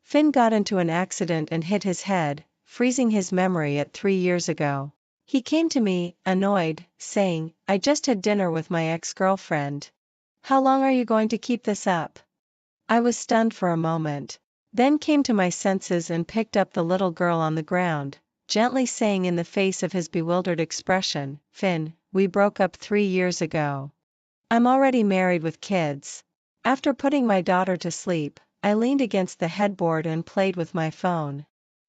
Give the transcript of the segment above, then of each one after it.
Finn got into an accident and hit his head, freezing his memory at 3 years ago. He came to me, annoyed, saying, "I just had dinner with my ex-girlfriend. How long are you going to keep this up?" I was stunned for a moment, then came to my senses and picked up the little girl on the ground, gently saying in the face of his bewildered expression, "Finn, we broke up 3 years ago. I'm already married with kids." After putting my daughter to sleep, I leaned against the headboard and played with my phone.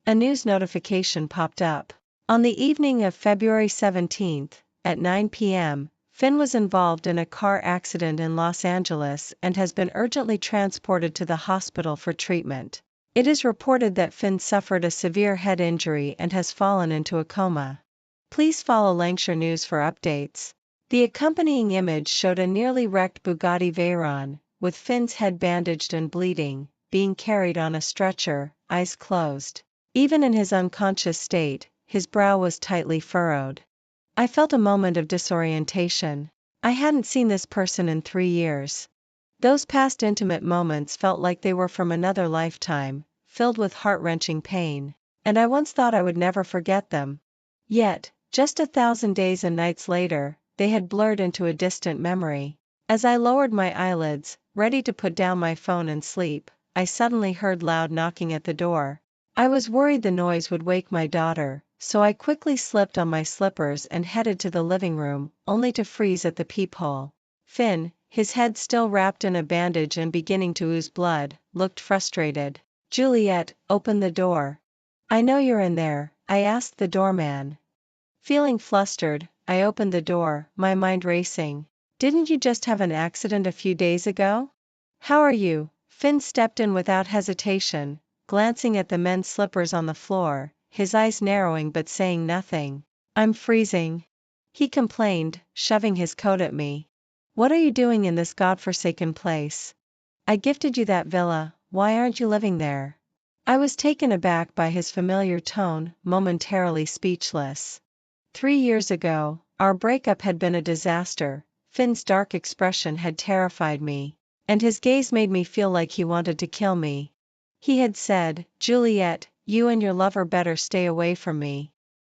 A news notification popped up. On the evening of February 17th, at 9 p.m., Finn was involved in a car accident in Los Angeles and has been urgently transported to the hospital for treatment. It is reported that Finn suffered a severe head injury and has fallen into a coma. Please follow Lancashire News for updates. The accompanying image showed a nearly wrecked Bugatti Veyron, with Finn's head bandaged and bleeding, being carried on a stretcher, eyes closed. Even in his unconscious state, his brow was tightly furrowed. I felt a moment of disorientation. I hadn't seen this person in 3 years. Those past intimate moments felt like they were from another lifetime, filled with heart-wrenching pain, and I once thought I would never forget them. Yet, just 1,000 days and nights later, they had blurred into a distant memory. As I lowered my eyelids, ready to put down my phone and sleep, I suddenly heard loud knocking at the door. I was worried the noise would wake my daughter, so I quickly slipped on my slippers and headed to the living room, only to freeze at the peephole. Finn, his head still wrapped in a bandage and beginning to ooze blood, looked frustrated. "Juliet, open the door." "I know you're in there," I asked the doorman. Feeling flustered, I opened the door, my mind racing. "Didn't you just have an accident a few days ago? How are you?" Finn stepped in without hesitation, glancing at the men's slippers on the floor, his eyes narrowing but saying nothing. "I'm freezing," he complained, shoving his coat at me. "What are you doing in this godforsaken place? I gifted you that villa, why aren't you living there?" I was taken aback by his familiar tone, momentarily speechless. 3 years ago, our breakup had been a disaster. Finn's dark expression had terrified me, and his gaze made me feel like he wanted to kill me. He had said, "Juliet, you and your lover better stay away from me.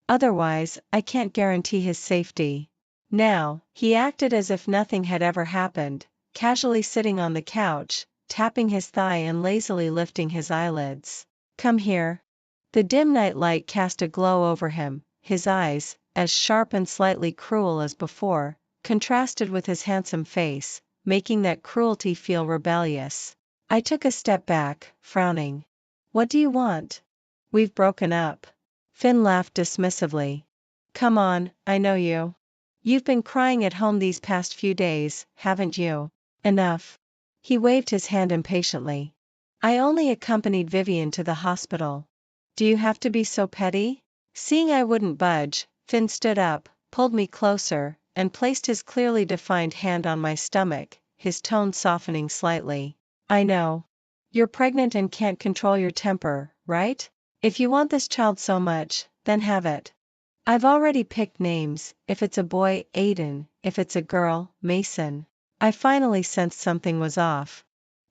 Otherwise, I can't guarantee his safety." Now, he acted as if nothing had ever happened, casually sitting on the couch, tapping his thigh and lazily lifting his eyelids. "Come here." The dim night light cast a glow over him, his eyes, as sharp and slightly cruel as before, contrasted with his handsome face, making that cruelty feel rebellious. I took a step back, frowning. "What do you want?" "We've broken up." Finn laughed dismissively. "Come on, I know you. You've been crying at home these past few days, haven't you? Enough." He waved his hand impatiently. "I only accompanied Vivian to the hospital. Do you have to be so petty?" Seeing I wouldn't budge, Finn stood up, pulled me closer, and placed his clearly defined hand on my stomach, his tone softening slightly. "I know. You're pregnant and can't control your temper, right? If you want this child so much, then have it. I've already picked names, if it's a boy, Aiden, if it's a girl, Mason." I finally sensed something was off.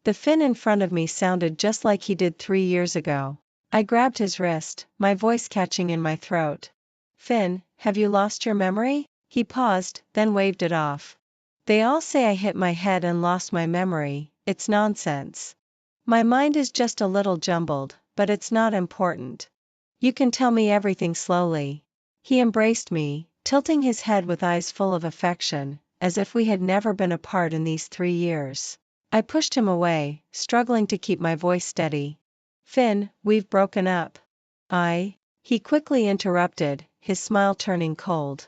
The Finn in front of me sounded just like he did 3 years ago. I grabbed his wrist, my voice catching in my throat. "Finn, have you lost your memory?" He paused, then waved it off. "They all say I hit my head and lost my memory. It's nonsense. My mind is just a little jumbled, but it's not important. You can tell me everything slowly." He embraced me, tilting his head with eyes full of affection, as if we had never been apart in these 3 years. I pushed him away, struggling to keep my voice steady. "Finn, we've broken up." He quickly interrupted, his smile turning cold.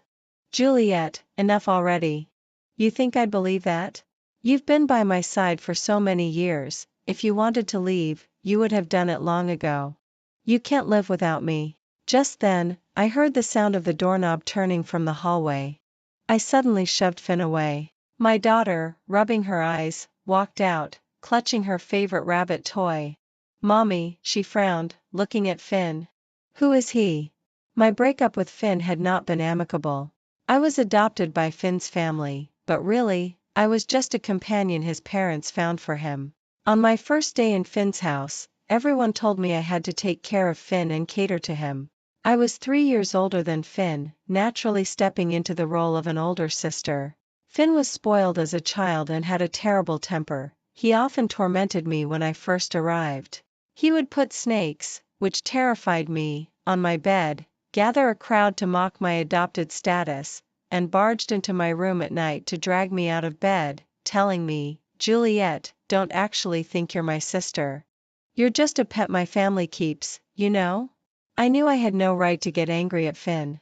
"Juliet, enough already. You think I'd believe that? You've been by my side for so many years. If you wanted to leave, you would have done it long ago. You can't live without me." Just then, I heard the sound of the doorknob turning from the hallway. I suddenly shoved Finn away. My daughter, rubbing her eyes, walked out, clutching her favorite rabbit toy. "Mommy," she frowned, looking at Finn. "Who is he?" My breakup with Finn had not been amicable. I was adopted by Finn's family, but really, I was just a companion his parents found for him. On my first day in Finn's house, everyone told me I had to take care of Finn and cater to him. I was 3 years older than Finn, naturally stepping into the role of an older sister. Finn was spoiled as a child and had a terrible temper. He often tormented me when I first arrived. He would put snakes, which terrified me, on my bed, gather a crowd to mock my adopted status, and barged into my room at night to drag me out of bed, telling me, "Juliet, don't actually think you're my sister. You're just a pet my family keeps, you know?" I knew I had no right to get angry at Finn.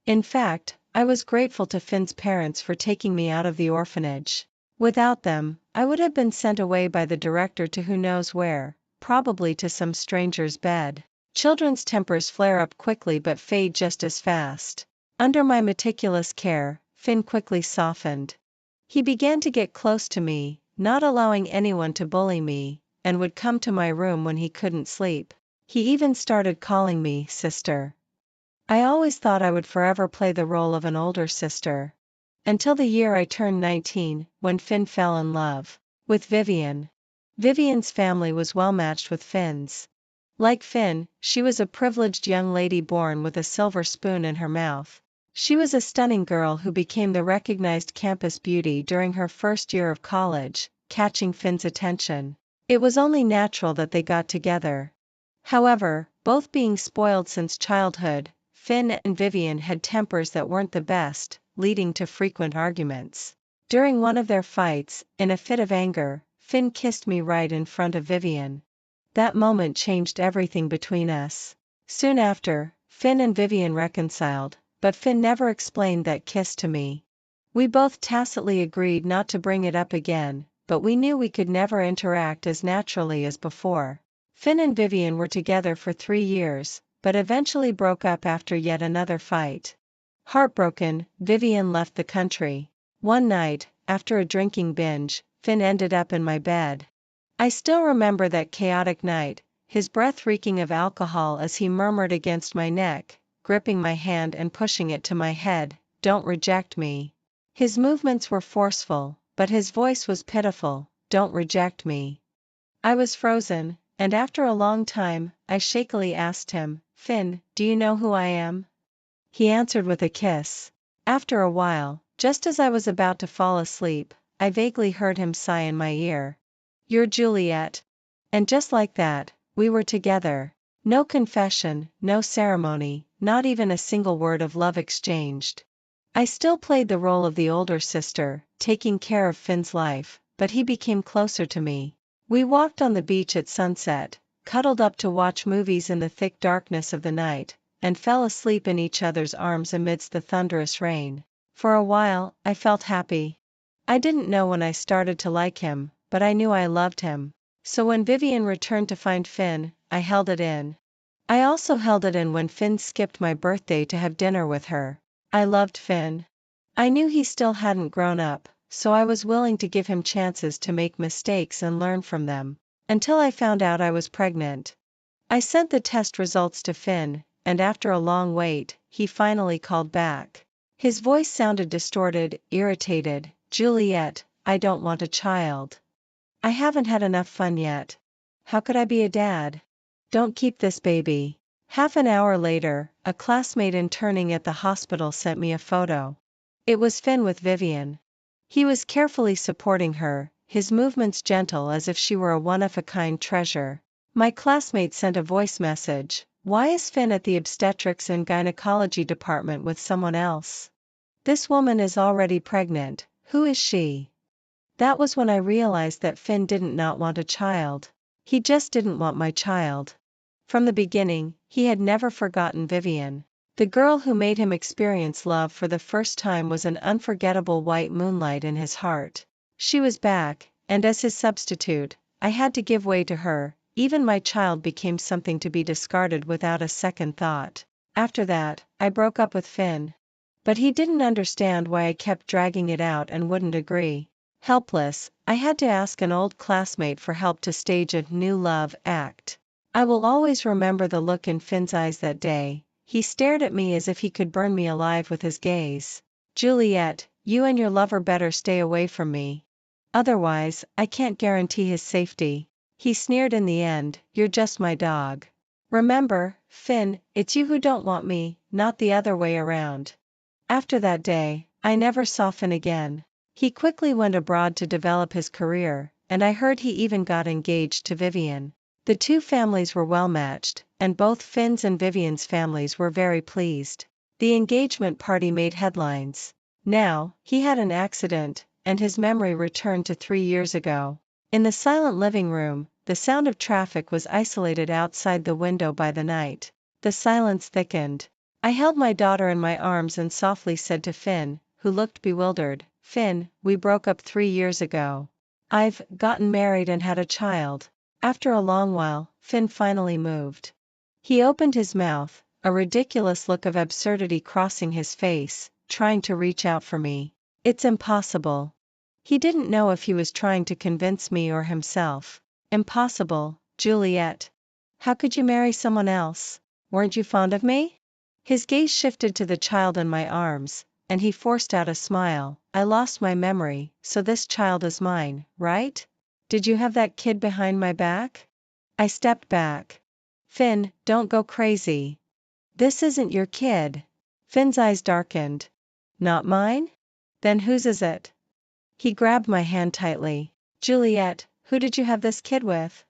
In fact, I was grateful to Finn's parents for taking me out of the orphanage. Without them, I would have been sent away by the director to who knows where, probably to some stranger's bed. Children's tempers flare up quickly but fade just as fast. Under my meticulous care, Finn quickly softened. He began to get close to me, not allowing anyone to bully me, and would come to my room when he couldn't sleep. He even started calling me sister. I always thought I would forever play the role of an older sister. Until the year I turned 19, when Finn fell in love with Vivian. Vivian's family was well matched with Finn's. Like Finn, she was a privileged young lady born with a silver spoon in her mouth. She was a stunning girl who became the recognized campus beauty during her first year of college, catching Finn's attention. It was only natural that they got together. However, both being spoiled since childhood, Finn and Vivian had tempers that weren't the best, leading to frequent arguments. During one of their fights, in a fit of anger, Finn kissed me right in front of Vivian. That moment changed everything between us. Soon after, Finn and Vivian reconciled, but Finn never explained that kiss to me. We both tacitly agreed not to bring it up again, but we knew we could never interact as naturally as before. Finn and Vivian were together for 3 years, but eventually broke up after yet another fight. Heartbroken, Vivian left the country. One night, after a drinking binge, Finn ended up in my bed. I still remember that chaotic night, his breath reeking of alcohol as he murmured against my neck, gripping my hand and pushing it to my head, "Don't reject me." His movements were forceful, but his voice was pitiful, "Don't reject me." I was frozen, and after a long time, I shakily asked him, "Finn, do you know who I am?" He answered with a kiss. After a while, just as I was about to fall asleep, I vaguely heard him sigh in my ear. "You're Juliet." And just like that, we were together. No confession, no ceremony, not even a single word of love exchanged. I still played the role of the older sister, taking care of Finn's life, but he became closer to me. We walked on the beach at sunset, cuddled up to watch movies in the thick darkness of the night, and fell asleep in each other's arms amidst the thunderous rain. For a while, I felt happy. I didn't know when I started to like him, but I knew I loved him. So when Vivian returned to find Finn, I held it in. I also held it in when Finn skipped my birthday to have dinner with her. I loved Finn. I knew he still hadn't grown up, so I was willing to give him chances to make mistakes and learn from them. Until I found out I was pregnant. I sent the test results to Finn, and after a long wait, he finally called back. His voice sounded distorted, irritated. "Juliet, I don't want a child. I haven't had enough fun yet. How could I be a dad? Don't keep this baby." Half an hour later, a classmate interning at the hospital sent me a photo. It was Finn with Vivian. He was carefully supporting her, his movements gentle as if she were a one-of-a-kind treasure. My classmate sent a voice message, "Why is Finn at the obstetrics and gynecology department with someone else? This woman is already pregnant, who is she?" That was when I realized that Finn didn't not want a child. He just didn't want my child. From the beginning, he had never forgotten Vivian. The girl who made him experience love for the first time was an unforgettable white moonlight in his heart. She was back, and as his substitute, I had to give way to her. Even my child became something to be discarded without a second thought. After that, I broke up with Finn. But he didn't understand why I kept dragging it out and wouldn't agree. Helpless, I had to ask an old classmate for help to stage a new love act. I will always remember the look in Finn's eyes that day. He stared at me as if he could burn me alive with his gaze. "Juliet, you and your lover better stay away from me. Otherwise, I can't guarantee his safety." He sneered in the end, "You're just my dog. Remember, Finn, it's you who don't want me, not the other way around." After that day, I never saw Finn again. He quickly went abroad to develop his career, and I heard he even got engaged to Vivian. The two families were well matched, and both Finn's and Vivian's families were very pleased. The engagement party made headlines. Now, he had an accident, and his memory returned to 3 years ago. In the silent living room, the sound of traffic was isolated outside the window by the night. The silence thickened. I held my daughter in my arms and softly said to Finn, who looked bewildered, "Finn, we broke up 3 years ago. I've gotten married and had a child." After a long while, Finn finally moved. He opened his mouth, a ridiculous look of absurdity crossing his face, trying to reach out for me. "It's impossible." He didn't know if he was trying to convince me or himself. "Impossible, Juliet. How could you marry someone else? Weren't you fond of me?" His gaze shifted to the child in my arms, and he forced out a smile. "I lost my memory, so this child is mine, right? Did you have that kid behind my back?" I stepped back. "Finn, don't go crazy. This isn't your kid." Finn's eyes darkened. "Not mine? Then whose is it?" He grabbed my hand tightly. "Juliet, who did you have this kid with?"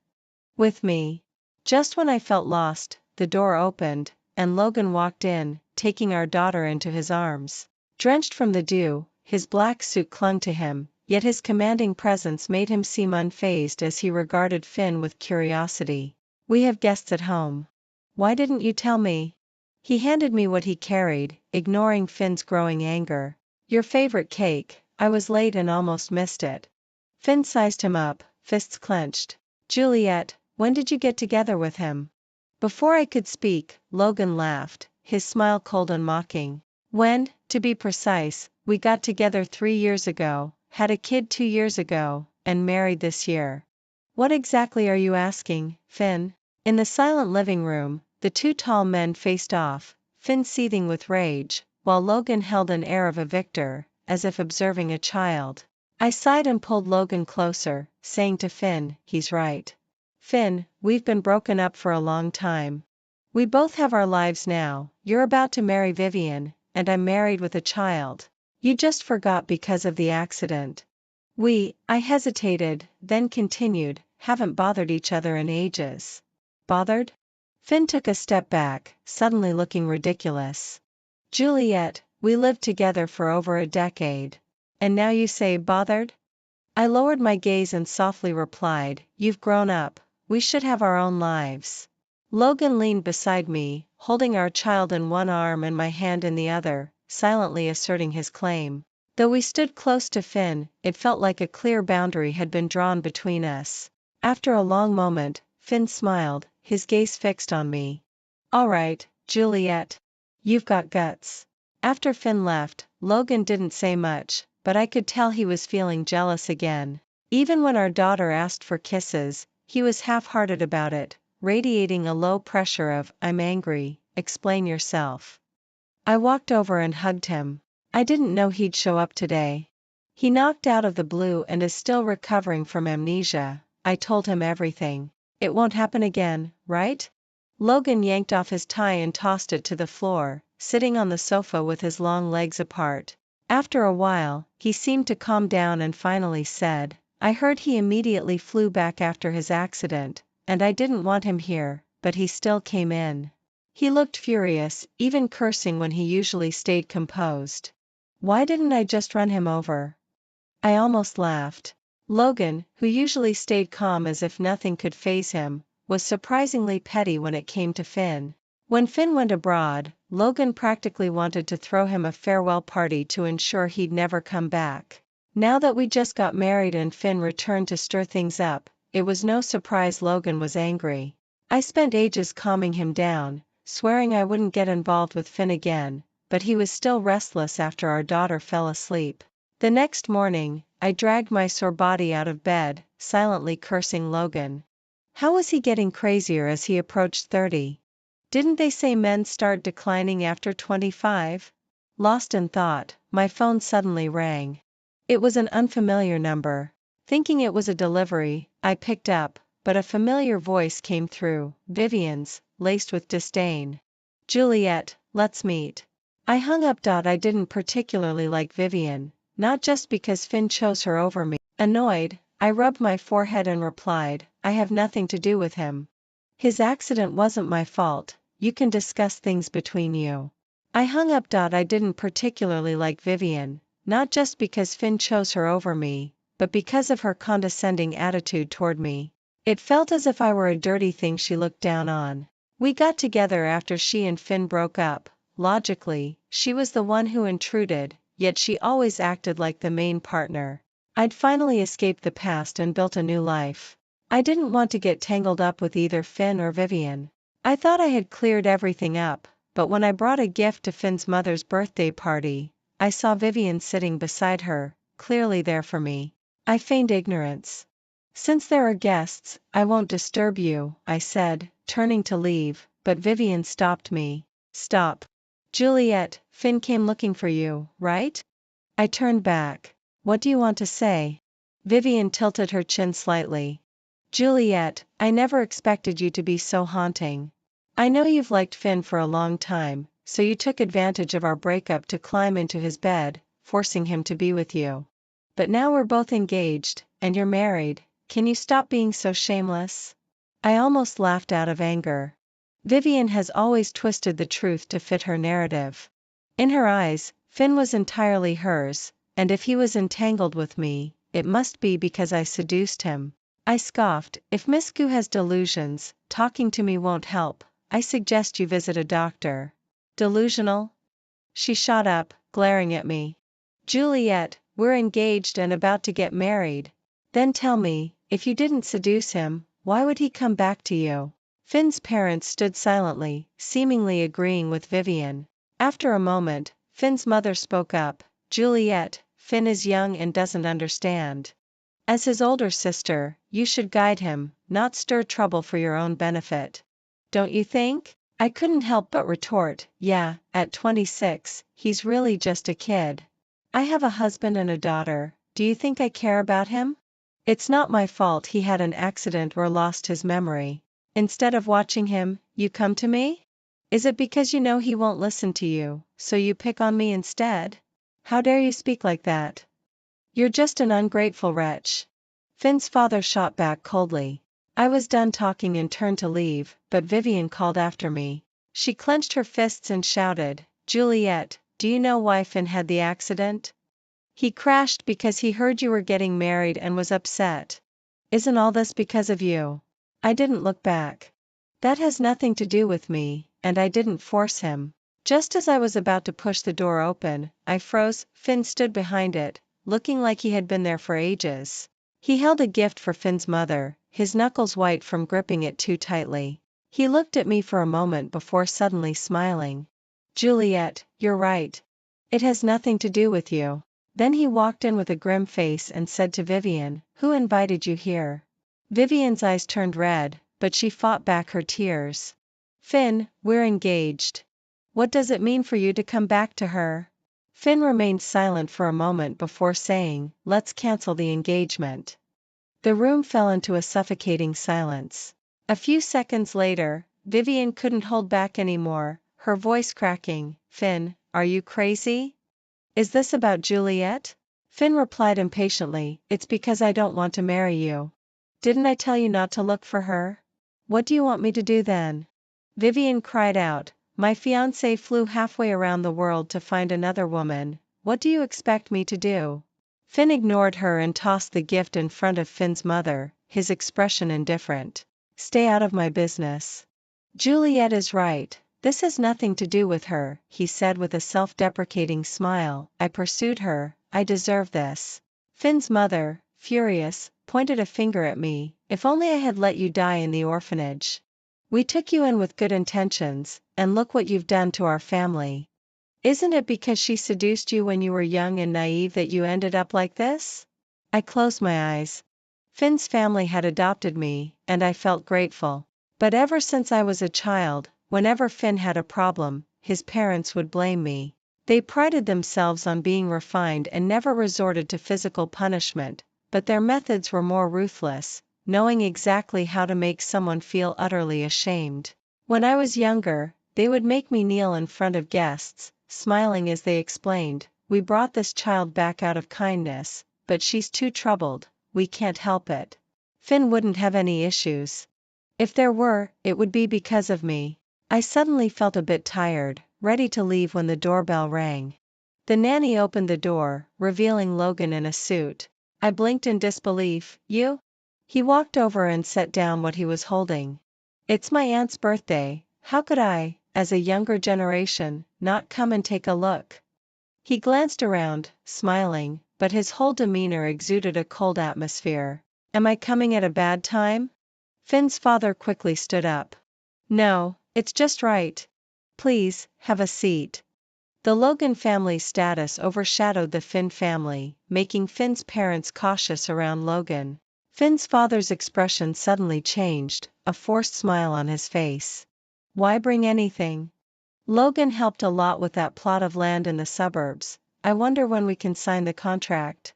"With me." Just when I felt lost, the door opened, and Logan walked in, taking our daughter into his arms. Drenched from the dew, his black suit clung to him, yet his commanding presence made him seem unfazed as he regarded Finn with curiosity. "We have guests at home. Why didn't you tell me?" He handed me what he carried, ignoring Finn's growing anger. "Your favorite cake. I was late and almost missed it." Finn sized him up, fists clenched. "Juliet, when did you get together with him?" Before I could speak, Logan laughed, his smile cold and mocking. "When, to be precise, we got together 3 years ago, had a kid 2 years ago, and married this year." "What exactly are you asking, Finn?" In the silent living room, the two tall men faced off, Finn seething with rage, while Logan held an air of a victor, as if observing a child. I sighed and pulled Logan closer, saying to Finn, "He's right. Finn, we've been broken up for a long time. We both have our lives now. You're about to marry Vivian, and I'm married with a child. You just forgot because of the accident. I hesitated, then continued, haven't bothered each other in ages." "Bothered?" Finn took a step back, suddenly looking ridiculous. "Juliet, we lived together for over a decade. And now you say bothered?" I lowered my gaze and softly replied, "You've grown up. We should have our own lives." Logan leaned beside me, holding our child in one arm and my hand in the other, silently asserting his claim. Though we stood close to Finn, it felt like a clear boundary had been drawn between us. After a long moment, Finn smiled, his gaze fixed on me. "All right, Juliet. You've got guts." After Finn left, Logan didn't say much, but I could tell he was feeling jealous again. Even when our daughter asked for kisses, he was half-hearted about it, radiating a low pressure of, "I'm angry, explain yourself." I walked over and hugged him. "I didn't know he'd show up today. He knocked out of the blue and is still recovering from amnesia." I told him everything. "It won't happen again, right?" Logan yanked off his tie and tossed it to the floor, sitting on the sofa with his long legs apart. After a while, he seemed to calm down and finally said, "I heard he immediately flew back after his accident, and I didn't want him here, but he still came in. He looked furious, even cursing when he usually stayed composed. Why didn't I just run him over?" I almost laughed. Logan, who usually stayed calm as if nothing could faze him, was surprisingly petty when it came to Finn. When Finn went abroad, Logan practically wanted to throw him a farewell party to ensure he'd never come back. Now that we just got married and Finn returned to stir things up, it was no surprise Logan was angry. I spent ages calming him down, swearing I wouldn't get involved with Finn again, but he was still restless after our daughter fell asleep. The next morning, I dragged my sore body out of bed, silently cursing Logan. How was he getting crazier as he approached 30? Didn't they say men start declining after 25? Lost in thought, my phone suddenly rang. It was an unfamiliar number. Thinking it was a delivery, I picked up, but a familiar voice came through, Vivian's, laced with disdain. Juliet, let's meet. I hung up. I didn't particularly like Vivian, not just because Finn chose her over me. Annoyed, I rubbed my forehead and replied, I have nothing to do with him. His accident wasn't my fault, you can discuss things between you. I hung up. I didn't particularly like Vivian, not just because Finn chose her over me, but because of her condescending attitude toward me. It felt as if I were a dirty thing she looked down on. We got together after she and Finn broke up. Logically, she was the one who intruded, yet she always acted like the main partner. I'd finally escaped the past and built a new life. I didn't want to get tangled up with either Finn or Vivian. I thought I had cleared everything up, but when I brought a gift to Finn's mother's birthday party, I saw Vivian sitting beside her, clearly there for me. I feigned ignorance. Since there are guests, I won't disturb you, I said, turning to leave, but Vivian stopped me. Stop. Juliet, Finn came looking for you, right? I turned back. What do you want to say? Vivian tilted her chin slightly. Juliet, I never expected you to be so haunting. I know you've liked Finn for a long time, so you took advantage of our breakup to climb into his bed, forcing him to be with you. But now we're both engaged, and you're married, can you stop being so shameless? I almost laughed out of anger. Vivian has always twisted the truth to fit her narrative. In her eyes, Finn was entirely hers, and if he was entangled with me, it must be because I seduced him. I scoffed, if Miss Gu has delusions, talking to me won't help, I suggest you visit a doctor. Delusional? She shot up, glaring at me. Juliet, we're engaged and about to get married. Then tell me, if you didn't seduce him, why would he come back to you? Finn's parents stood silently, seemingly agreeing with Vivian. After a moment, Finn's mother spoke up, Juliet, Finn is young and doesn't understand. As his older sister, you should guide him, not stir trouble for your own benefit. Don't you think? I couldn't help but retort, yeah, at 26, he's really just a kid. I have a husband and a daughter, do you think I care about him? It's not my fault he had an accident or lost his memory. Instead of watching him, you come to me? Is it because you know he won't listen to you, so you pick on me instead? How dare you speak like that? You're just an ungrateful wretch. Finn's father shot back coldly. I was done talking and turned to leave, but Vivian called after me. She clenched her fists and shouted, Juliet, do you know why Finn had the accident? He crashed because he heard you were getting married and was upset. Isn't all this because of you? I didn't look back. That has nothing to do with me, and I didn't force him. Just as I was about to push the door open, I froze. Finn stood behind it, looking like he had been there for ages. He held a gift for Finn's mother, his knuckles white from gripping it too tightly. He looked at me for a moment before suddenly smiling. Juliet, you're right. It has nothing to do with you. Then he walked in with a grim face and said to Vivian, who invited you here? Vivian's eyes turned red, but she fought back her tears. Finn, we're engaged. What does it mean for you to come back to her? Finn remained silent for a moment before saying, let's cancel the engagement. The room fell into a suffocating silence. A few seconds later, Vivian couldn't hold back anymore, her voice cracking, Finn, are you crazy? Is this about Juliet? Finn replied impatiently, it's because I don't want to marry you. Didn't I tell you not to look for her? What do you want me to do then? Vivian cried out, my fiancé flew halfway around the world to find another woman, what do you expect me to do? Finn ignored her and tossed the gift in front of Finn's mother, his expression indifferent. Stay out of my business. Juliet is right, this has nothing to do with her, he said with a self-deprecating smile, I pursued her, I deserve this. Finn's mother, furious, pointed a finger at me, if only I had let you die in the orphanage. We took you in with good intentions, and look what you've done to our family. Isn't it because she seduced you when you were young and naive that you ended up like this? I closed my eyes. Finn's family had adopted me, and I felt grateful. But ever since I was a child, whenever Finn had a problem, his parents would blame me. They prided themselves on being refined and never resorted to physical punishment, but their methods were more ruthless. knowing exactly how to make someone feel utterly ashamed. When I was younger, they would make me kneel in front of guests, smiling as they explained, "We brought this child back out of kindness, but she's too troubled, we can't help it. Finn wouldn't have any issues. If there were, it would be because of me." I suddenly felt a bit tired, ready to leave when the doorbell rang. The nanny opened the door, revealing Logan in a suit. I blinked in disbelief. "You?" He walked over and set down what he was holding. "It's my aunt's birthday, how could I, as a younger generation, not come and take a look?" He glanced around, smiling, but his whole demeanor exuded a cold atmosphere. "Am I coming at a bad time?" Finn's father quickly stood up. "No, it's just right. Please, have a seat." The Logan family's status overshadowed the Finn family, making Finn's parents cautious around Logan. Finn's father's expression suddenly changed, a forced smile on his face. "Why bring anything? Logan helped a lot with that plot of land in the suburbs. I wonder when we can sign the contract."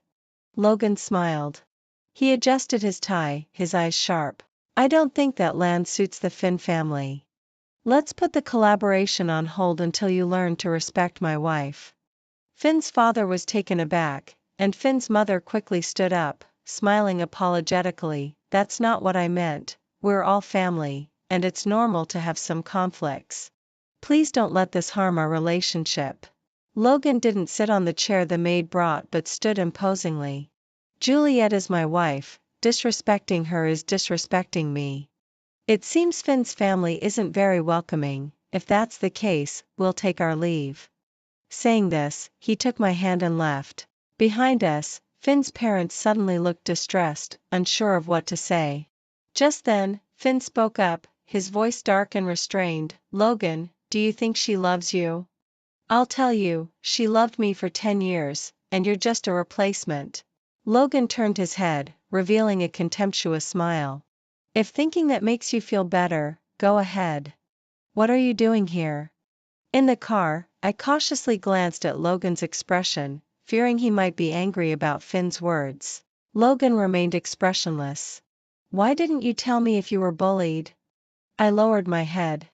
Logan smiled. He adjusted his tie, his eyes sharp. "I don't think that land suits the Finn family. Let's put the collaboration on hold until you learn to respect my wife." Finn's father was taken aback, and Finn's mother quickly stood up, smiling apologetically. "That's not what I meant, we're all family, and it's normal to have some conflicts. Please don't let this harm our relationship." Logan didn't sit on the chair the maid brought but stood imposingly. "Juliet is my wife, disrespecting her is disrespecting me. It seems Finn's family isn't very welcoming. If that's the case, we'll take our leave." Saying this, he took my hand and left. Behind us, Finn's parents suddenly looked distressed, unsure of what to say. Just then, Finn spoke up, his voice dark and restrained. "Logan, do you think she loves you? I'll tell you, she loved me for 10 years, and you're just a replacement." Logan turned his head, revealing a contemptuous smile. "If thinking that makes you feel better, go ahead. What are you doing here?" In the car, I cautiously glanced at Logan's expression, fearing he might be angry about Finn's words. Logan remained expressionless. "Why didn't you tell me if you were bullied?" I lowered my head.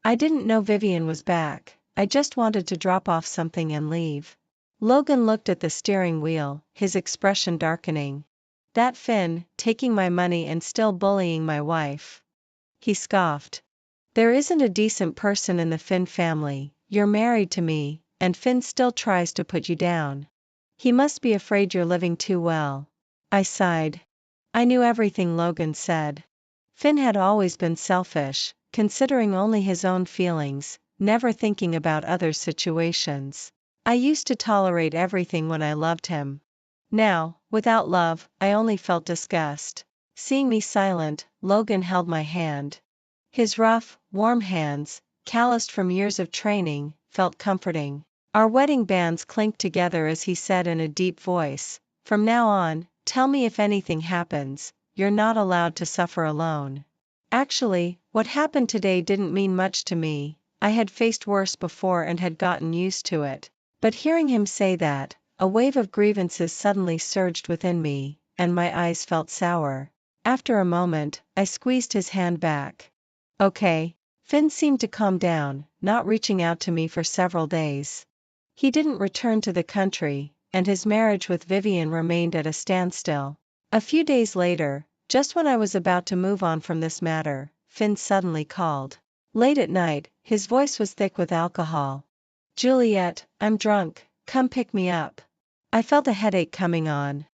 "I didn't know Vivian was back, I just wanted to drop off something and leave." Logan looked at the steering wheel, his expression darkening. "That Finn, taking my money and still bullying my wife." He scoffed. "There isn't a decent person in the Finn family, you're married to me, and Finn still tries to put you down. He must be afraid you're living too well." I sighed. I knew everything Logan said. Finn had always been selfish, considering only his own feelings, never thinking about others' situations. I used to tolerate everything when I loved him. Now, without love, I only felt disgust. Seeing me silent, Logan held my hand. His rough, warm hands, calloused from years of training, felt comforting. Our wedding bands clinked together as he said in a deep voice, "From now on, tell me if anything happens, you're not allowed to suffer alone." Actually, what happened today didn't mean much to me. I had faced worse before and had gotten used to it. But hearing him say that, a wave of grievances suddenly surged within me, and my eyes felt sour. After a moment, I squeezed his hand back. "Okay." Finn seemed to calm down, not reaching out to me for several days. He didn't return to the country, and his marriage with Vivian remained at a standstill. A few days later, just when I was about to move on from this matter, Finn suddenly called. Late at night, his voice was thick with alcohol. "Juliet, I'm drunk, come pick me up." I felt a headache coming on.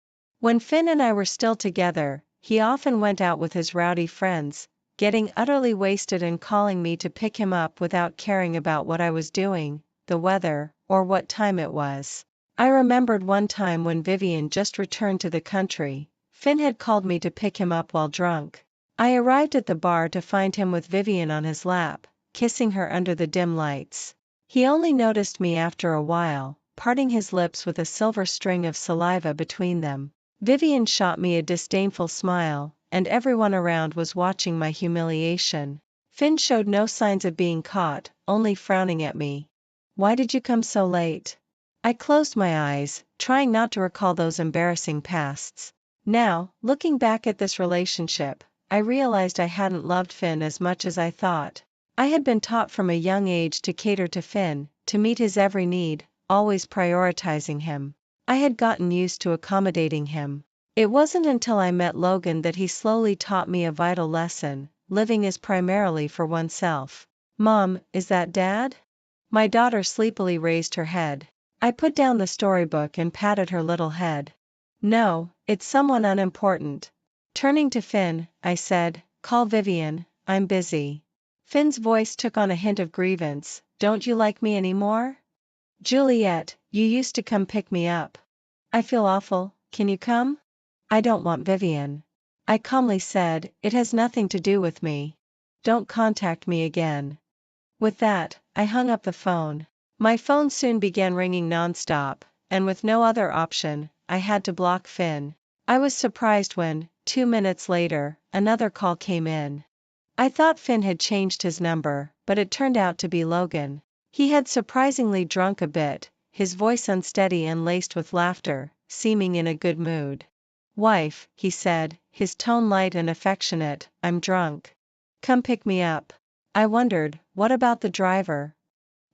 When Finn and I were still together, he often went out with his rowdy friends, getting utterly wasted and calling me to pick him up without caring about what I was doing, the weather, or what time it was. I remembered one time when Vivian just returned to the country, Finn had called me to pick him up while drunk. I arrived at the bar to find him with Vivian on his lap, kissing her under the dim lights. He only noticed me after a while, parting his lips with a silver string of saliva between them. Vivian shot me a disdainful smile, and everyone around was watching my humiliation. Finn showed no signs of being caught, only frowning at me. "Why did you come so late?" I closed my eyes, trying not to recall those embarrassing pasts. Now, looking back at this relationship, I realized I hadn't loved Finn as much as I thought. I had been taught from a young age to cater to Finn, to meet his every need, always prioritizing him. I had gotten used to accommodating him. It wasn't until I met Logan that he slowly taught me a vital lesson: living is primarily for oneself. Mom, is that Dad? My daughter sleepily raised her head. I put down the storybook and patted her little head. No, it's someone unimportant. Turning to Finn, I said, call Vivian, I'm busy. Finn's voice took on a hint of grievance. Don't you like me anymore? Juliet, you used to come pick me up. I feel awful, can you come? I don't want Vivian. I calmly said, it has nothing to do with me. Don't contact me again. With that, I hung up the phone. My phone soon began ringing nonstop, and with no other option, I had to block Finn. I was surprised when, 2 minutes later, another call came in. I thought Finn had changed his number, but it turned out to be Logan. He had surprisingly drunk a bit, his voice unsteady and laced with laughter, seeming in a good mood. Wife, he said, his tone light and affectionate, I'm drunk. Come pick me up. I wondered, what about the driver?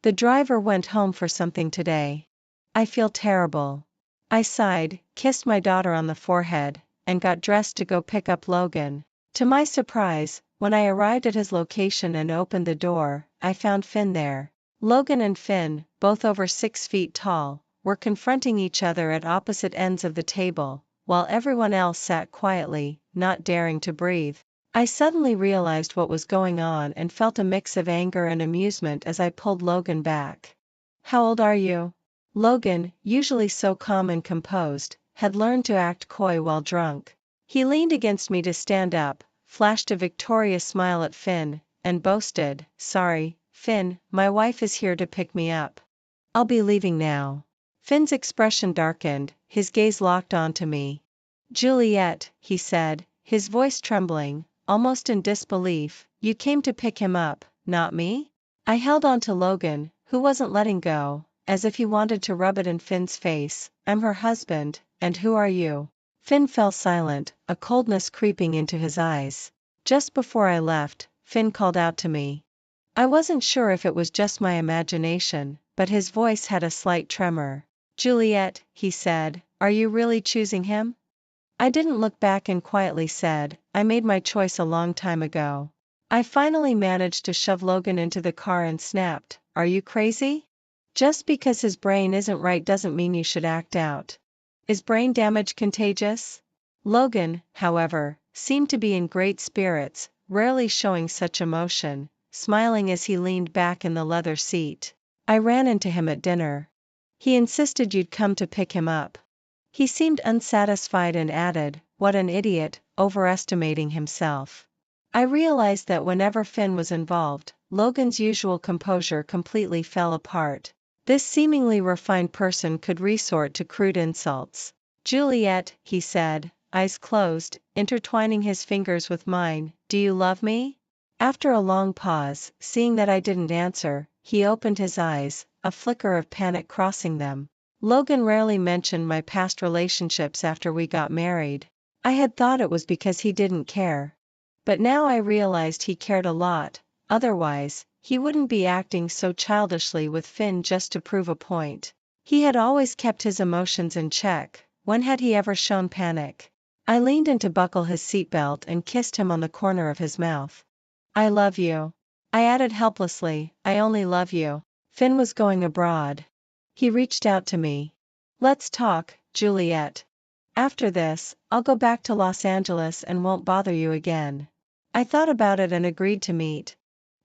The driver went home for something today. I feel terrible. I sighed, kissed my daughter on the forehead, and got dressed to go pick up Logan. To my surprise, when I arrived at his location and opened the door, I found Finn there. Logan and Finn, both over 6 feet tall, were confronting each other at opposite ends of the table, while everyone else sat quietly, not daring to breathe. I suddenly realized what was going on and felt a mix of anger and amusement as I pulled Logan back. How old are you? Logan, usually so calm and composed, had learned to act coy while drunk. He leaned against me to stand up, flashed a victorious smile at Finn, and boasted, sorry, Finn, my wife is here to pick me up. I'll be leaving now. Finn's expression darkened, his gaze locked onto me. Juliet, he said, his voice trembling, almost in disbelief, you came to pick him up, not me? I held on to Logan, who wasn't letting go, as if he wanted to rub it in Finn's face. I'm her husband, and who are you? Finn fell silent, a coldness creeping into his eyes. Just before I left, Finn called out to me. I wasn't sure if it was just my imagination, but his voice had a slight tremor. Juliet, he said, are you really choosing him? I didn't look back and quietly said, I made my choice a long time ago. I finally managed to shove Logan into the car and snapped, are you crazy? Just because his brain isn't right doesn't mean you should act out. Is brain damage contagious? Logan, however, seemed to be in great spirits, rarely showing such emotion, smiling as he leaned back in the leather seat. I ran into him at dinner. He insisted you'd come to pick him up. He seemed unsatisfied and added, what an idiot, overestimating himself. I realized that whenever Finn was involved, Logan's usual composure completely fell apart. This seemingly refined person could resort to crude insults. Juliet, he said, eyes closed, intertwining his fingers with mine, do you love me? After a long pause, seeing that I didn't answer, he opened his eyes, a flicker of panic crossing them. Logan rarely mentioned my past relationships after we got married. I had thought it was because he didn't care. But now I realized he cared a lot, otherwise, he wouldn't be acting so childishly with Finn just to prove a point. He had always kept his emotions in check. When had he ever shown panic? I leaned in to buckle his seatbelt and kissed him on the corner of his mouth. I love you. I added helplessly, I only love you. Finn was going abroad. He reached out to me. Let's talk, Juliet. After this, I'll go back to Los Angeles and won't bother you again. I thought about it and agreed to meet.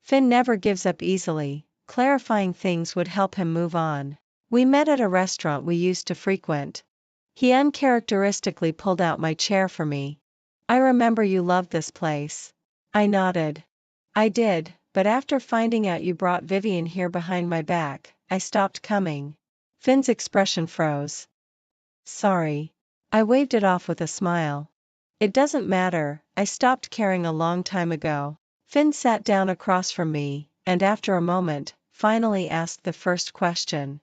Finn never gives up easily, clarifying things would help him move on. We met at a restaurant we used to frequent. He uncharacteristically pulled out my chair for me. I remember you loved this place. I nodded. I did, but after finding out you brought Vivian here behind my back, I stopped coming. Finn's expression froze. Sorry. I waved it off with a smile. It doesn't matter, I stopped caring a long time ago. Finn sat down across from me, and after a moment, finally asked the first question.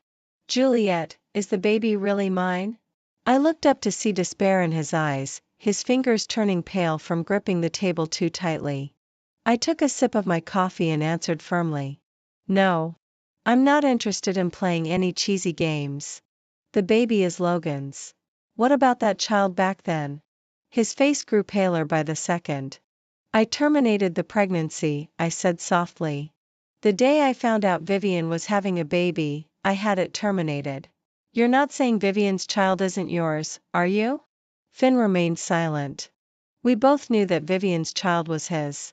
Juliet, is the baby really mine? I looked up to see despair in his eyes, his fingers turning pale from gripping the table too tightly. I took a sip of my coffee and answered firmly. No. I'm not interested in playing any cheesy games. The baby is Logan's. What about that child back then? His face grew paler by the second. I terminated the pregnancy, I said softly. The day I found out Vivian was having a baby, I had it terminated. You're not saying Vivian's child isn't yours, are you? Finn remained silent. We both knew that Vivian's child was his.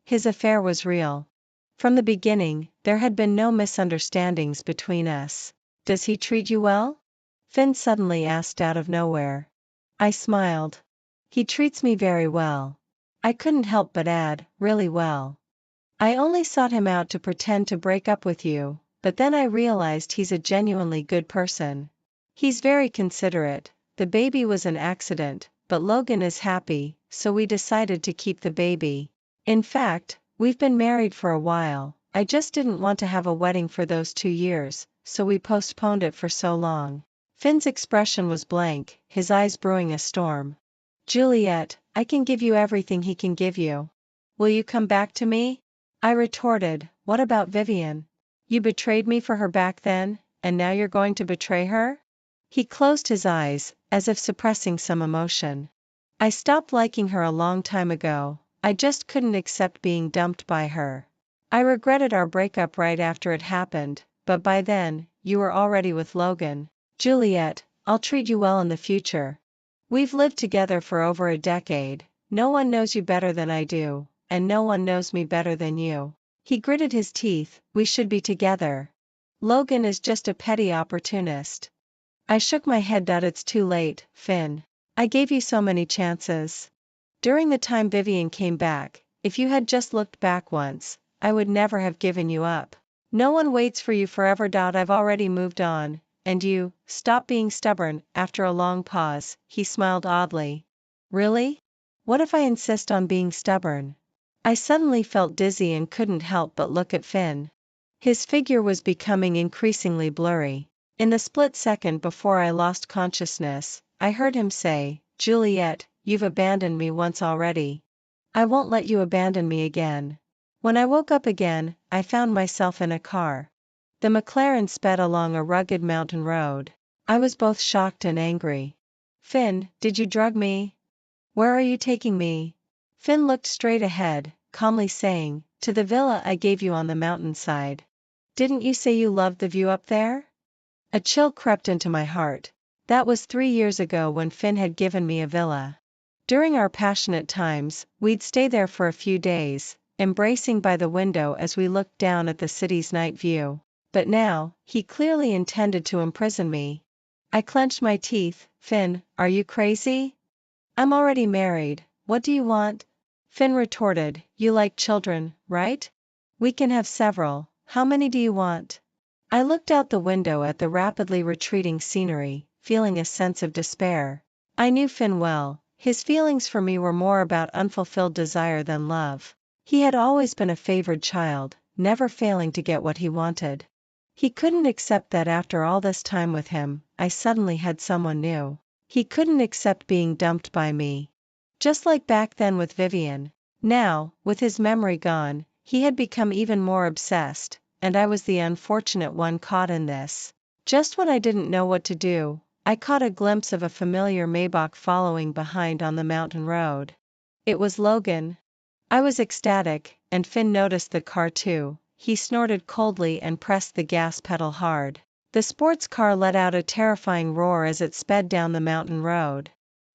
His affair was real. From the beginning, there had been no misunderstandings between us. Does he treat you well? Finn suddenly asked out of nowhere. I smiled. He treats me very well. I couldn't help but add, really well. I only sought him out to pretend to break up with you, but then I realized he's a genuinely good person. He's very considerate. The baby was an accident, but Logan is happy, so we decided to keep the baby. In fact, we've been married for a while. I just didn't want to have a wedding for those 2 years, so we postponed it for so long. Finn's expression was blank, his eyes brewing a storm. Juliet, I can give you everything he can give you. Will you come back to me? I retorted, what about Vivian? You betrayed me for her back then, and now you're going to betray her? He closed his eyes, as if suppressing some emotion. I stopped liking her a long time ago, I just couldn't accept being dumped by her. I regretted our breakup right after it happened, but by then, you were already with Logan. Juliet, I'll treat you well in the future. We've lived together for over a decade, no one knows you better than I do, and no one knows me better than you. He gritted his teeth, we should be together. Logan is just a petty opportunist. I shook my head that it's too late, Finn. I gave you so many chances. During the time Vivian came back, if you had just looked back once, I would never have given you up. No one waits for you forever. I've already moved on, and you, stop being stubborn. After a long pause, he smiled oddly. Really? What if I insist on being stubborn? I suddenly felt dizzy and couldn't help but look at Finn. His figure was becoming increasingly blurry. In the split second before I lost consciousness, I heard him say, Juliet, you've abandoned me once already. I won't let you abandon me again. When I woke up again, I found myself in a car. The McLaren sped along a rugged mountain road. I was both shocked and angry. Finn, did you drug me? Where are you taking me? Finn looked straight ahead, calmly saying, to the villa I gave you on the mountainside. Didn't you say you loved the view up there? A chill crept into my heart. That was 3 years ago when Finn had given me a villa. During our passionate times, we'd stay there for a few days, embracing by the window as we looked down at the city's night view. But now, he clearly intended to imprison me. I clenched my teeth. Finn, are you crazy? I'm already married, what do you want? Finn retorted, you like children, right? We can have several, how many do you want? I looked out the window at the rapidly retreating scenery, feeling a sense of despair. I knew Finn well, his feelings for me were more about unfulfilled desire than love. He had always been a favored child, never failing to get what he wanted. He couldn't accept that after all this time with him, I suddenly had someone new. He couldn't accept being dumped by me. Just like back then with Vivian. Now, with his memory gone, he had become even more obsessed, and I was the unfortunate one caught in this. Just when I didn't know what to do, I caught a glimpse of a familiar Maybach following behind on the mountain road. It was Logan. I was ecstatic, and Finn noticed the car too. He snorted coldly and pressed the gas pedal hard. The sports car let out a terrifying roar as it sped down the mountain road.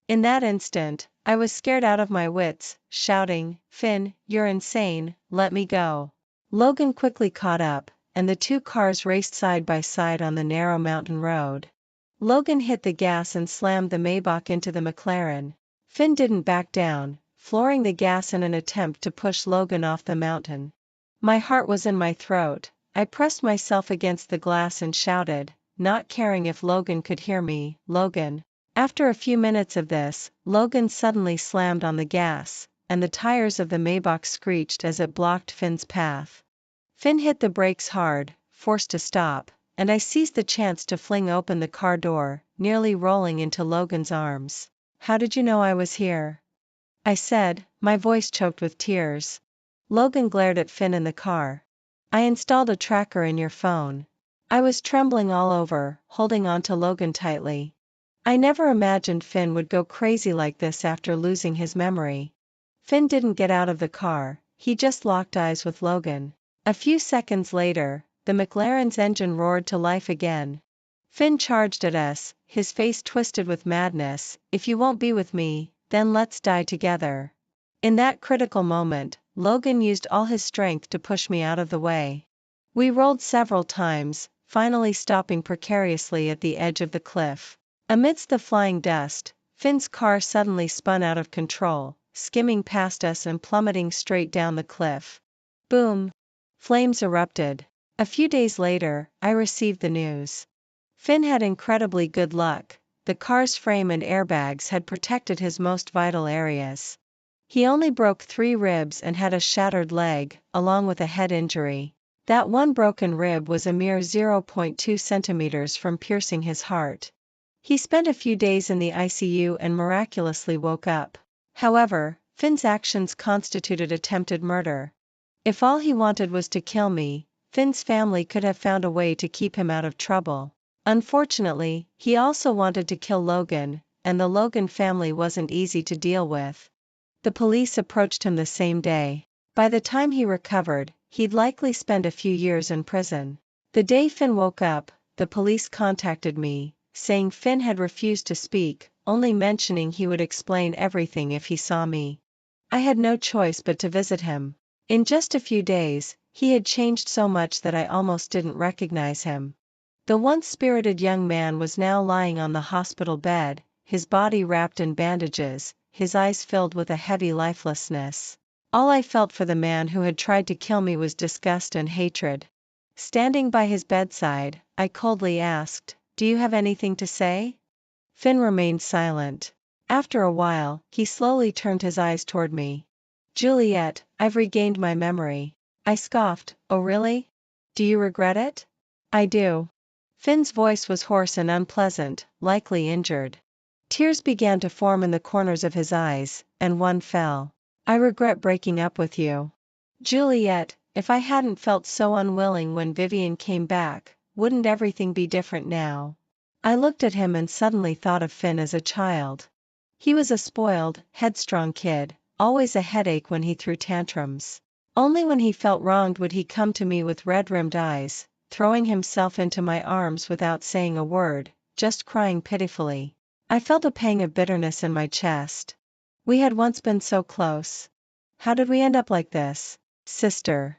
In that instant, I was scared out of my wits, shouting, Finn, you're insane, let me go. Logan quickly caught up, and the two cars raced side by side on the narrow mountain road. Logan hit the gas and slammed the Maybach into the McLaren. Finn didn't back down, flooring the gas in an attempt to push Logan off the mountain. My heart was in my throat. I pressed myself against the glass and shouted, not caring if Logan could hear me, Logan. After a few minutes of this, Logan suddenly slammed on the gas, and the tires of the Maybach screeched as it blocked Finn's path. Finn hit the brakes hard, forced to stop, and I seized the chance to fling open the car door, nearly rolling into Logan's arms. how did you know I was here? I said, my voice choked with tears. Logan glared at Finn in the car. I installed a tracker in your phone. I was trembling all over, holding on to Logan tightly. I never imagined Finn would go crazy like this after losing his memory. Finn didn't get out of the car, he just locked eyes with Logan. A few seconds later, the McLaren's engine roared to life again. Finn charged at us, his face twisted with madness. If you won't be with me, then let's die together. In that critical moment, Logan used all his strength to push me out of the way. We rolled several times, finally stopping precariously at the edge of the cliff. Amidst the flying dust, Finn's car suddenly spun out of control, skimming past us and plummeting straight down the cliff. Boom! Flames erupted. A few days later, I received the news. Finn had incredibly good luck. The car's frame and airbags had protected his most vital areas. He only broke 3 ribs and had a shattered leg, along with a head injury. That one broken rib was a mere 0.2 centimeters from piercing his heart. He spent a few days in the ICU and miraculously woke up. However, Finn's actions constituted attempted murder. If all he wanted was to kill me, Finn's family could have found a way to keep him out of trouble. Unfortunately, he also wanted to kill Logan, and the Logan family wasn't easy to deal with. The police approached him the same day. By the time he recovered, he'd likely spend a few years in prison. The day Finn woke up, the police contacted me, saying Finn had refused to speak, only mentioning he would explain everything if he saw me. I had no choice but to visit him. In just a few days, he had changed so much that I almost didn't recognize him. The once spirited young man was now lying on the hospital bed, his body wrapped in bandages, his eyes filled with a heavy lifelessness. All I felt for the man who had tried to kill me was disgust and hatred. Standing by his bedside, I coldly asked, "Do you have anything to say?" Finn remained silent. After a while, he slowly turned his eyes toward me. "Juliet, I've regained my memory." I scoffed, "Oh really? Do you regret it?" "I do." Finn's voice was hoarse and unpleasant, likely injured. Tears began to form in the corners of his eyes, and one fell. "I regret breaking up with you. Juliet, if I hadn't felt so unwilling when Vivian came back, wouldn't everything be different now?" I looked at him and suddenly thought of Finn as a child. He was a spoiled, headstrong kid, always a headache when he threw tantrums. Only when he felt wronged would he come to me with red-rimmed eyes, throwing himself into my arms without saying a word, just crying pitifully. I felt a pang of bitterness in my chest. We had once been so close. How did we end up like this, sister?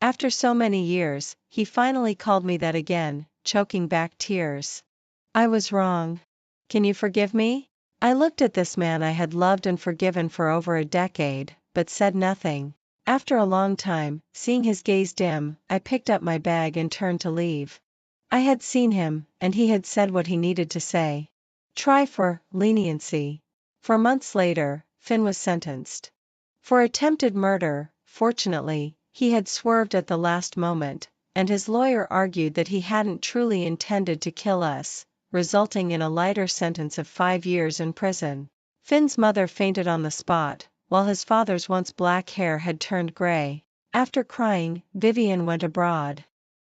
After so many years, he finally called me that again, choking back tears. I was wrong. Can you forgive me? I looked at this man I had loved and forgiven for over a decade, but said nothing. After a long time, seeing his gaze dim, I picked up my bag and turned to leave. I had seen him, and he had said what he needed to say. Try for leniency. 4 months later, Finn was sentenced. For attempted murder. Fortunately, he had swerved at the last moment, and his lawyer argued that he hadn't truly intended to kill us, resulting in a lighter sentence of 5 years in prison. Finn's mother fainted on the spot, while his father's once black hair had turned gray. After crying, Vivian went abroad.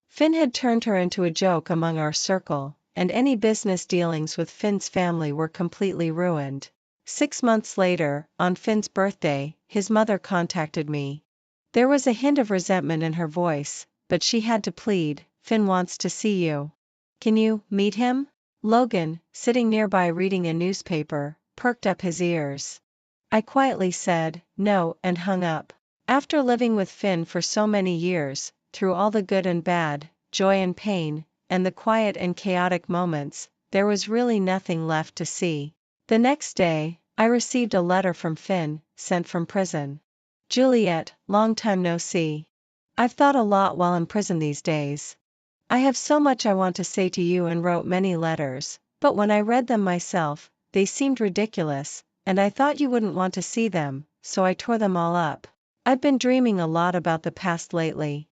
Finn had turned her into a joke among our circle, and any business dealings with Finn's family were completely ruined. 6 months later, on Finn's birthday, his mother contacted me. There was a hint of resentment in her voice, but she had to plead, "Finn wants to see you. Can you meet him?" Logan, sitting nearby reading a newspaper, perked up his ears. I quietly said, "No," and hung up. After living with Finn for so many years, through all the good and bad, joy and pain, and the quiet and chaotic moments, there was really nothing left to see. The next day, I received a letter from Finn, sent from prison. "Juliet, long time no see. I've thought a lot while in prison these days. I have so much I want to say to you and wrote many letters, but when I read them myself, they seemed ridiculous, and I thought you wouldn't want to see them, so I tore them all up. I've been dreaming a lot about the past lately.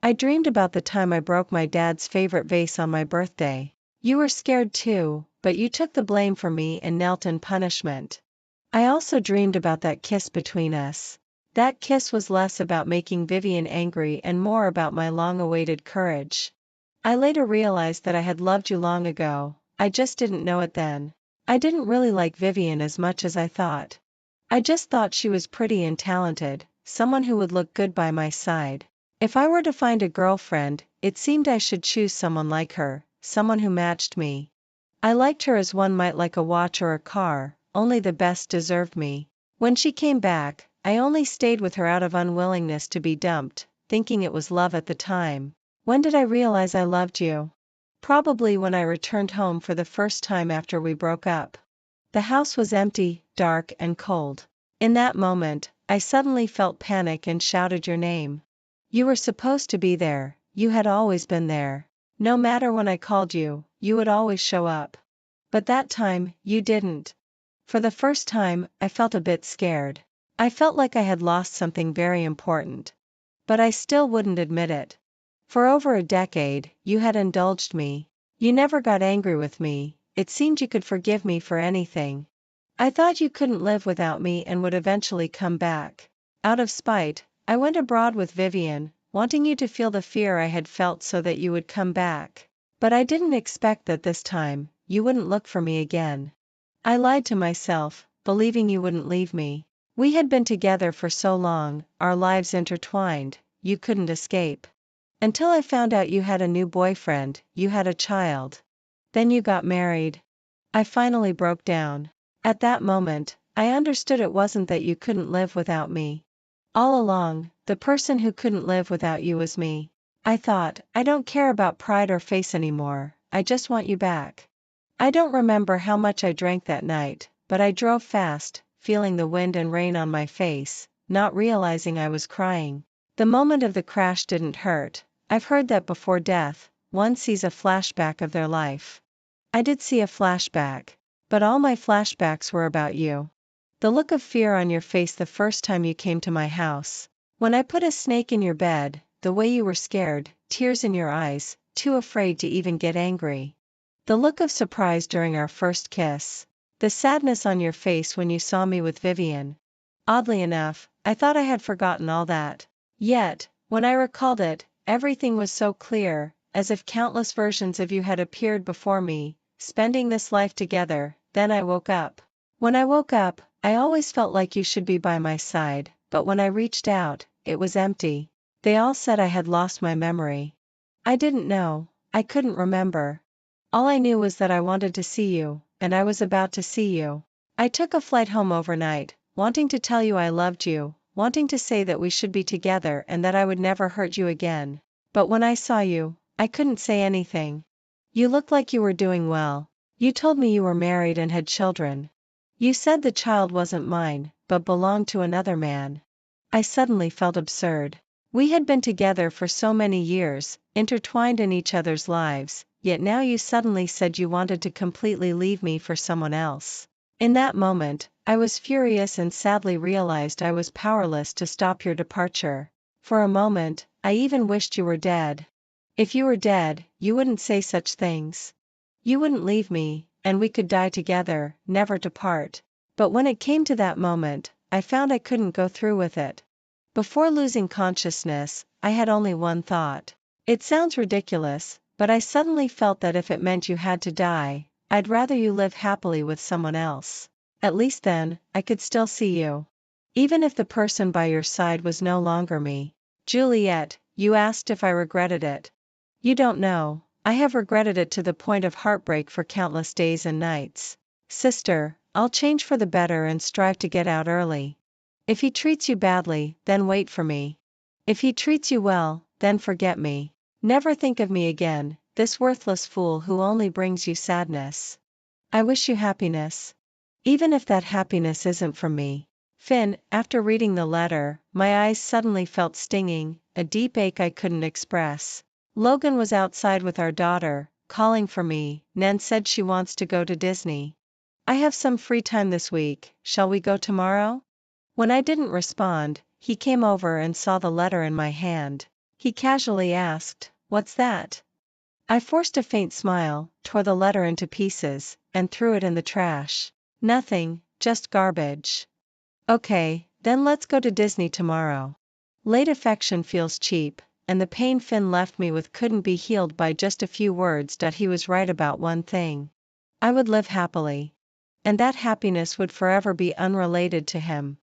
I dreamed about the time I broke my dad's favorite vase on my birthday. You were scared too, but you took the blame for me and knelt in punishment. I also dreamed about that kiss between us. That kiss was less about making Vivian angry and more about my long-awaited courage. I later realized that I had loved you long ago, I just didn't know it then. I didn't really like Vivian as much as I thought. I just thought she was pretty and talented, someone who would look good by my side. If I were to find a girlfriend, it seemed I should choose someone like her, someone who matched me. I liked her as one might like a watch or a car, only the best deserved me. When she came back, I only stayed with her out of unwillingness to be dumped, thinking it was love at the time. When did I realize I loved you? Probably when I returned home for the first time after we broke up. The house was empty, dark and cold. In that moment, I suddenly felt panic and shouted your name. You were supposed to be there, you had always been there. No matter when I called you, you would always show up. But that time, you didn't. For the first time, I felt a bit scared. I felt like I had lost something very important. But I still wouldn't admit it. For over a decade, you had indulged me. You never got angry with me, it seemed you could forgive me for anything. I thought you couldn't live without me and would eventually come back. Out of spite, I went abroad with Vivian, wanting you to feel the fear I had felt so that you would come back. But I didn't expect that this time, you wouldn't look for me again. I lied to myself, believing you wouldn't leave me. We had been together for so long, our lives intertwined, you couldn't escape. Until I found out you had a new boyfriend, you had a child. Then you got married. I finally broke down. At that moment, I understood it wasn't that you couldn't live without me. All along, the person who couldn't live without you was me. I thought, I don't care about pride or face anymore, I just want you back. I don't remember how much I drank that night, but I drove fast, feeling the wind and rain on my face, not realizing I was crying. The moment of the crash didn't hurt. I've heard that before death, one sees a flashback of their life. I did see a flashback, but all my flashbacks were about you. The look of fear on your face the first time you came to my house. When I put a snake in your bed, the way you were scared, tears in your eyes, too afraid to even get angry. The look of surprise during our first kiss. The sadness on your face when you saw me with Vivian. Oddly enough, I thought I had forgotten all that. Yet, when I recalled it, everything was so clear, as if countless versions of you had appeared before me, spending this life together. Then I woke up. When I woke up, I always felt like you should be by my side, but when I reached out, it was empty. They all said I had lost my memory. I didn't know, I couldn't remember. All I knew was that I wanted to see you, and I was about to see you. I took a flight home overnight, wanting to tell you I loved you, wanting to say that we should be together and that I would never hurt you again. But when I saw you, I couldn't say anything. You looked like you were doing well. You told me you were married and had children. You said the child wasn't mine, but belonged to another man. I suddenly felt absurd. We had been together for so many years, intertwined in each other's lives, yet now you suddenly said you wanted to completely leave me for someone else. In that moment, I was furious and sadly realized I was powerless to stop your departure. For a moment, I even wished you were dead. If you were dead, you wouldn't say such things. You wouldn't leave me, and we could die together, never to part. But when it came to that moment, I found I couldn't go through with it. Before losing consciousness, I had only one thought. It sounds ridiculous, but I suddenly felt that if it meant you had to die, I'd rather you live happily with someone else. At least then, I could still see you. Even if the person by your side was no longer me. Juliet, you asked if I regretted it. You don't know, I have regretted it to the point of heartbreak for countless days and nights. Sister, I'll change for the better and strive to get out early. If he treats you badly, then wait for me. If he treats you well, then forget me. Never think of me again, this worthless fool who only brings you sadness. I wish you happiness. Even if that happiness isn't from me. Finn, after reading the letter, my eyes suddenly felt stinging, a deep ache I couldn't express. Logan was outside with our daughter, calling for me. Nan said she wants to go to Disney. I have some free time this week, shall we go tomorrow? When I didn't respond, he came over and saw the letter in my hand. He casually asked, "What's that?" I forced a faint smile, tore the letter into pieces, and threw it in the trash. Nothing, just garbage. Okay, then let's go to Disney tomorrow. Late affection feels cheap, and the pain Finn left me with couldn't be healed by just a few words. He was right about one thing. I would live happily. And that happiness would forever be unrelated to him.